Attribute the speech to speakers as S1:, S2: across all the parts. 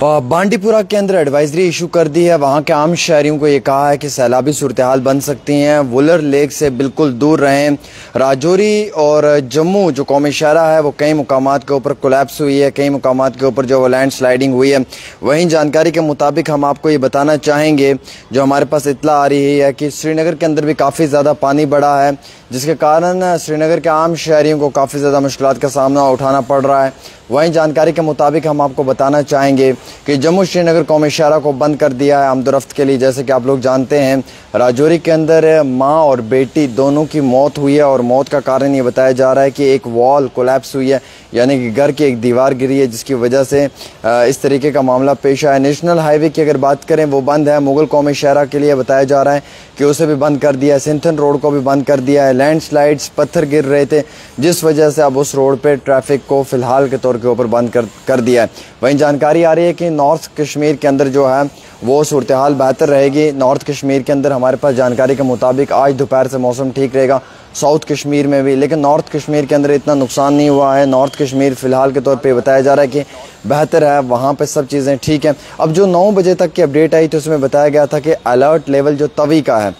S1: बांडीपुरा के अंदर advisory issue कर दी है। वहां के आम शहरियों को ये कहा है कि सैलाबी सूरत हाल बन सकती हैं, वुलर लेक से बिल्कुल दूर रहें। राजौरी और जम्मू जो कौमी शहरा है वो कई मुकामात के ऊपर कोलैप्स हुई है, कई मुकामात के ऊपर जो वो लैंड स्लाइडिंग हुई है। वहीं जानकारी के मुताबिक हम आपको ये बताना चाहेंगे, जो हमारे पास इत्तला आ रही है कि श्रीनगर के अंदर भी काफ़ी ज़्यादा पानी बढ़ा है, जिसके कारण श्रीनगर के आम शहरियों को काफ़ी ज़्यादा मुश्किलात का सामना उठाना पड़ रहा है। वहीं जानकारी के मुताबिक हम आपको बताना चाहेंगे कि जम्मू श्रीनगर कौमी शहरा को बंद कर दिया है आमदोरफ्त के लिए। जैसे कि आप लोग जानते हैं, राजौरी के अंदर माँ और बेटी दोनों की मौत हुई है और मौत का कारण ये बताया जा रहा है कि एक वॉल कोलैप्स हुई है, यानी कि घर की एक दीवार गिरी है, जिसकी वजह से इस तरीके का मामला पेश आया। नेशनल हाईवे की अगर बात करें वो बंद है। मुगल कौमी शहरा के लिए बताया जा रहा है कि उसे भी बंद कर दिया है। सिंथन रोड को भी बंद कर दिया है। लैंडस्लाइड्स, पत्थर गिर रहे थे, जिस वजह से अब उस रोड पे ट्रैफिक को फिलहाल के तौर के ऊपर बंद कर दिया है। वहीं जानकारी आ रही है कि नॉर्थ कश्मीर के अंदर जो है वो सूरत हाल बेहतर रहेगी। नॉर्थ कश्मीर के अंदर हमारे पास जानकारी के मुताबिक आज दोपहर से मौसम ठीक रहेगा, साउथ कश्मीर में भी, लेकिन नॉर्थ कश्मीर के अंदर इतना नुकसान नहीं हुआ है। नॉर्थ कश्मीर फिलहाल के तौर पे बताया जा रहा है कि बेहतर है, वहाँ पे सब चीज़ें ठीक हैं। अब जो 9 बजे तक की अपडेट आई तो उसमें बताया गया था कि अलर्ट लेवल जो तवी का है,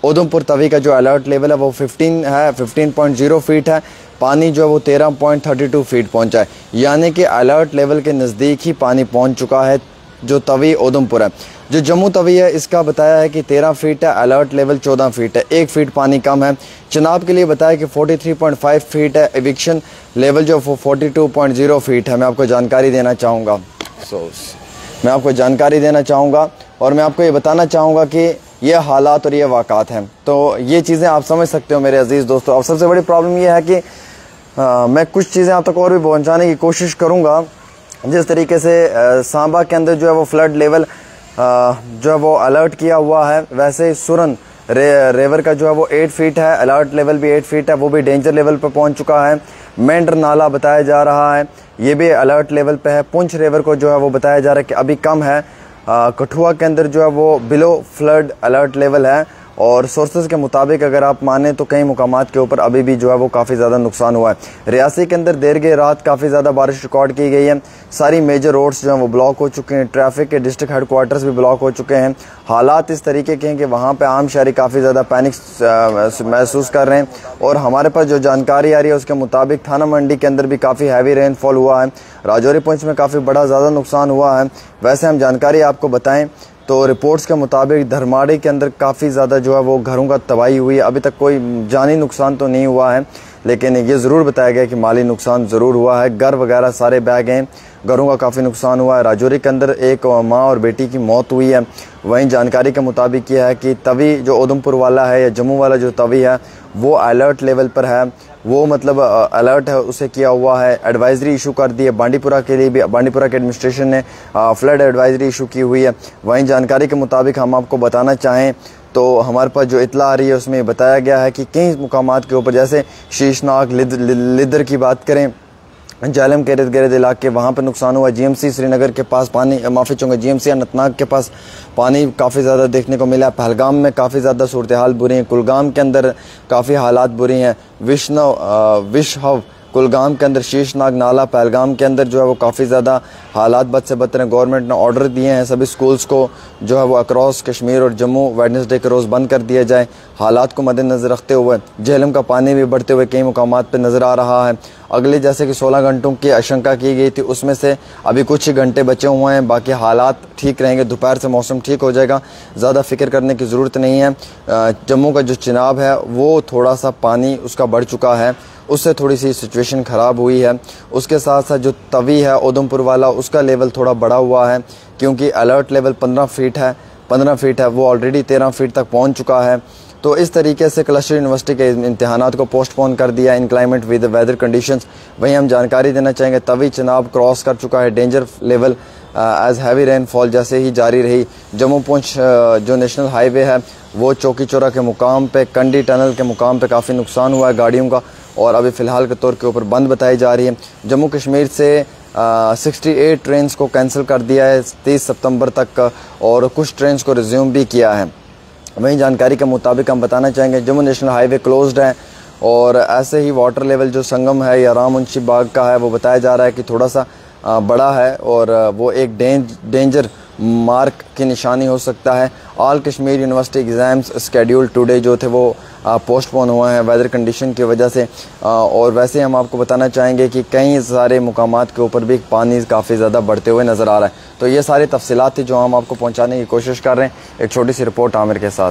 S1: उधमपुर तवी का जो अलर्ट लेवल है वो 15.0 फीट है। पानी जो है वो 13.32 फीट पहुँचा है, यानी कि अलर्ट लेवल के नज़दीक ही पानी पहुँच चुका है जो तवी उधमपुर है। जो जम्मू तवी है इसका बताया है कि 13 फीट है, अलर्ट लेवल 14 फीट है, 1 फीट पानी कम है। चिनाब के लिए बताया कि 43.5 फीट है, एविक्शन लेवल जो 42.0 फीट है। मैं आपको जानकारी देना चाहूँगा और मैं आपको ये बताना चाहूँगा कि ये हालात और ये वाक़ात हैं, तो ये चीज़ें आप समझ सकते हो मेरे अजीज़ दोस्तों। अब सबसे बड़ी प्रॉब्लम ये है कि मैं कुछ चीज़ें आप तक और भी पहुँचाने की कोशिश करूँगा। जिस तरीके से सांबा के अंदर जो है वो फ्लड लेवल जो है वो अलर्ट किया हुआ है, वैसे ही सुरन रिवर का जो है वो 8 फीट है, अलर्ट लेवल भी 8 फीट है, वो भी डेंजर लेवल पर पहुंच चुका है। मेंढर नाला बताया जा रहा है, ये भी अलर्ट लेवल पे है। पुंछ रिवर को जो है वो बताया जा रहा है कि अभी कम है। कठुआ के अंदर जो है वो बिलो फ्लड अलर्ट लेवल है, और सोर्सेज के मुताबिक अगर आप माने तो कई मुकामात के ऊपर अभी भी जो है वो काफ़ी ज़्यादा नुकसान हुआ है। रियासी के अंदर देर के रात काफ़ी ज़्यादा बारिश रिकॉर्ड की गई है। सारी मेजर रोड्स जो हैं वो ब्लॉक हो चुके हैं, ट्रैफिक के डिस्ट्रिक्ट हेडक्वार्टर्स भी ब्लॉक हो चुके हैं। हालात इस तरीके के हैं कि वहाँ पर आम शहरी काफ़ी ज़्यादा पैनिक महसूस कर रहे हैं। और हमारे पास जो जानकारी आ रही है उसके मुताबिक थाना मंडी के अंदर भी काफ़ी हैवी रेनफॉल हुआ है। राजौरी पुंछ में काफ़ी बड़ा ज़्यादा नुकसान हुआ है। वैसे हम जानकारी आपको बताएं तो रिपोर्ट्स के मुताबिक धरमाड़ी के अंदर काफ़ी ज़्यादा जो है वो घरों का तबाही हुई है। अभी तक कोई जानी नुकसान तो नहीं हुआ है, लेकिन ये ज़रूर बताया गया कि माली नुकसान ज़रूर हुआ है। घर वगैरह सारे बह गए, घरों का काफ़ी नुकसान हुआ है। राजौरी के अंदर एक माँ और बेटी की मौत हुई है। वहीं जानकारी के मुताबिक यह है कि तवी जो उधमपुर वाला है या जम्मू वाला जो तवी है वो अलर्ट लेवल पर है, वो मतलब अलर्ट है उसे किया हुआ है। एडवाइजरी इशू कर दी है बांडीपुरा के लिए भी, बांडीपुरा के एडमिनिस्ट्रेशन ने फ्लड एडवाइजरी इशू की हुई है। वहीं जानकारी के मुताबिक हम आपको बताना चाहें तो हमारे पास जो इत्तला आ रही है उसमें बताया गया है कि कई मुकामात के ऊपर, जैसे शीशनाग, लिदर की बात करें, जालम के इर्द गिर्द इलाके, वहाँ पर नुकसान हुआ। GMC श्रीनगर के पास पानी, माफ़ी चाहूँगा, GMC अनंतनाग के पास पानी काफ़ी ज़्यादा देखने को मिला। पहलगाम में काफ़ी ज़्यादा सूरत हाल बुरी है। कुलगाम के अंदर काफ़ी हालात बुरी हैं। विश्व कुलगाम के अंदर शीशनाग नाला, पहलगाम के अंदर जो है वो काफ़ी ज़्यादा हालात बद से बदतर हैं। गवर्नमेंट ने ऑर्डर दिए हैं सभी स्कूल्स को जो है वो अक्रॉस कश्मीर और जम्मू वेडनेसडे के रोज़ बंद कर दिया जाए। हालात को मद्देनज़र रखते हुए झेलम का पानी भी बढ़ते हुए कई मुकामात पर नज़र आ रहा है। अगले जैसे कि 16 घंटों की आशंका की गई थी, उसमें से अभी कुछ ही घंटे बचे हुए हैं, बाकी हालात ठीक रहेंगे। दोपहर से मौसम ठीक हो जाएगा, ज़्यादा फिक्र करने की ज़रूरत नहीं है। जम्मू का जो चिनाब है वो थोड़ा सा पानी उसका बढ़ चुका है, उससे थोड़ी सी सिचुएशन ख़राब हुई है। उसके साथ साथ जो तवी है उधमपुर वाला, उसका लेवल थोड़ा बढ़ा हुआ है, क्योंकि अलर्ट लेवल 15 फीट है, वो ऑलरेडी 13 फीट तक पहुंच चुका है। तो इस तरीके से क्लस्टर यूनिवर्सिटी के इम्तिहानात को पोस्टपोन कर दिया in climate with weather conditions. वहीं हम जानकारी देना चाहेंगे तवी चिनाब क्रॉस कर चुका है danger level as heavy rainfall जैसे ही जारी रही। जम्मू पुंछ जो नेशनल हाईवे है वो चौकी चौरा के मुकाम पे, कंडी टनल के मुकाम पे काफ़ी नुकसान हुआ है गाड़ियों का, और अभी फ़िलहाल के तौर के ऊपर बंद बताई जा रही है। जम्मू कश्मीर से 68 ट्रेन्स को कैंसिल कर दिया है 30 सितंबर तक, और कुछ ट्रेन्स को रिज्यूम भी किया है। वहीं जानकारी के मुताबिक हम बताना चाहेंगे जम्मू नेशनल हाईवे क्लोज्ड है, और ऐसे ही वाटर लेवल जो संगम है या राम मुंशी बाग का है वो बताया जा रहा है कि थोड़ा सा बड़ा है और वो एक डेंजर मार्क की निशानी हो सकता है। All Kashmir university exams schedule today जो थे वो पोस्टपोन हुए हैं वेदर कंडीशन की वजह से। और वैसे हम आपको बताना चाहेंगे कि कई सारे मुकामात के ऊपर भी पानी काफ़ी ज़्यादा बढ़ते हुए नज़र आ रहा है। तो ये सारी तफसीलात थी जो हम आपको पहुँचाने की कोशिश कर रहे हैं एक छोटी सी रिपोर्ट आमिर के साथ।